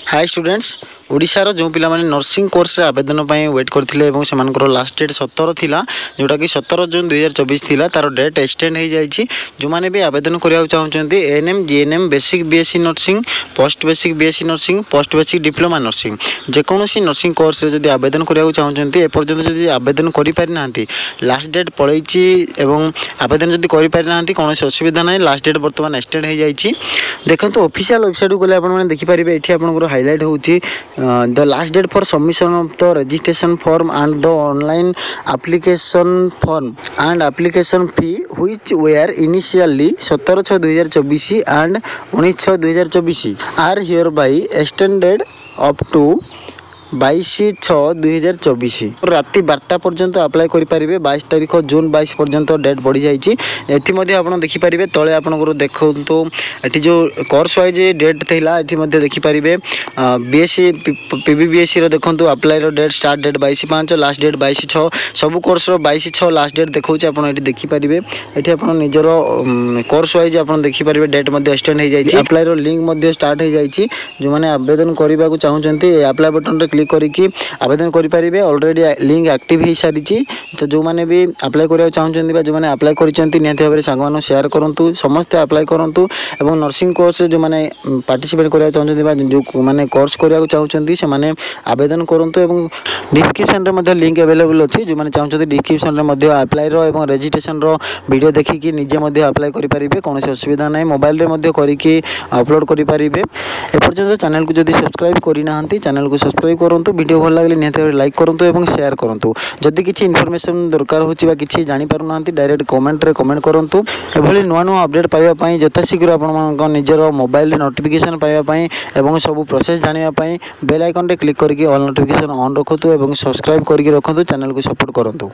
Hi students ओडिशार जो पिला माने नर्सिंग कोर्स रे आवेदन पई वेट करथिले एवं सेमानकर लास्ट डेट 17 थिला जोटा कि 17 जून 2024 थिला तार डेट एक्सटेंड हो जाइछि। जो माने भी आवेदन करिया चाहउचंती ANM GNM basic BSc nursing post basic BSc nursing post basic diploma nursing जेकोसी नर्सिंग कोर्स रे जदी आवेदन करिया चाहउचंती ए पर्यंत जदी आवेदन करि पारि नांती लास्ट डेट पळैछि एवं आवेदन जदी करि पारि नांती कोनोसी असुविधा नै। लास्ट डेट वर्तमान एक्सटेंड हो जाइछि। देखंतु ऑफिशियल वेबसाइट को गले आपण माने देखि परिबे। एठी आपनकर highlight होउछि the last date for submission of the registration form and the online application form and application fee which were initially 17/6/2024 and 19/6/2024 are hereby extended up to 22/6/2024 राति 12टा पर्यंत अप्लाई करि परिबे। 22 तारिख जून 22 पर्यंत डेट बढ़ी जाइछि। एठी मध्ये आपण देखि परिबे तळे आपनकर देखंतु एठी जो कोर्स वाइज डेट थिला एठी मध्ये देखि परिबे बीएससी पीबीबीएससी रो देखंतु अप्लाई रो date start date 22/5 last date 22/6 सब कोर्स रो 22/6 लास्ट डेट देखौछि। आपण एठी देखि परिबे। एठी आपण निजरो कोर्स वाइज आपण देखि परिबे डेट मध्ये एक्सटेंड हो जाइछि। अप्लाई रो लिंक मध्ये स्टार्ट हो जाइछि। जो माने आवेदन करिबा को चाहउचंती अप्लाई बटन रे क्लिक करिकी आवेदन करि परिबे। ऑलरेडी लिंक एक्टिव हो सारिछि। तो जो माने भी अप्लाई करिया चाहउचंती बा जो माने अप्लाई करिसंती निहत भाबरे सांगवानो शेयर करंतु समस्त अप्लाई करंतु एवं नर्सिंग कोर्स जो माने पार्टिसिपेट करिया चाहउचंती बा जो माने कोर्स करिया चाहउचंती से माने आवेदन करंतु एवं डिस्क्रिप्शन रे मध्ये लिंक अवेलेबल अछि। जो माने चाहउचंती डिस्क्रिप्शन रे मध्ये अप्लाई रो एवं रजिस्ट्रेशन रो वीडियो देखि निजे मध्ये अप्लाई करि परिबे। कोनोसी असुविधा नै। मोबाइल रे मध्ये करिकी अपलोड करि परिबे। ए पर्यंत चैनल को जदी सब्सक्राइब करि नाहंती चैनल को सब्सक्राइब करंतु। वीडियो भल लागले निहत लाइक करंतु एवं शेयर करंतु। जदी किछि इन्फॉर्मेशन दरकार होछि बा किछि जानि पारु नाहंती डायरेक्ट कमेंट रे कमेंट करंतु। एभली नुवा नुवा अपडेट पाइबा पई यथाशीघ्र आपण मानक निजर मोबाइल रे नोटिफिकेशन पाइबा पई एवं सब प्रोसेस जानिबा पई बेल आइकन रे क्लिक करके ऑल नोटिफिकेशन ऑन रखतु एवं सब्सक्राइब करके रखतु। चैनल को सपोर्ट करंतु।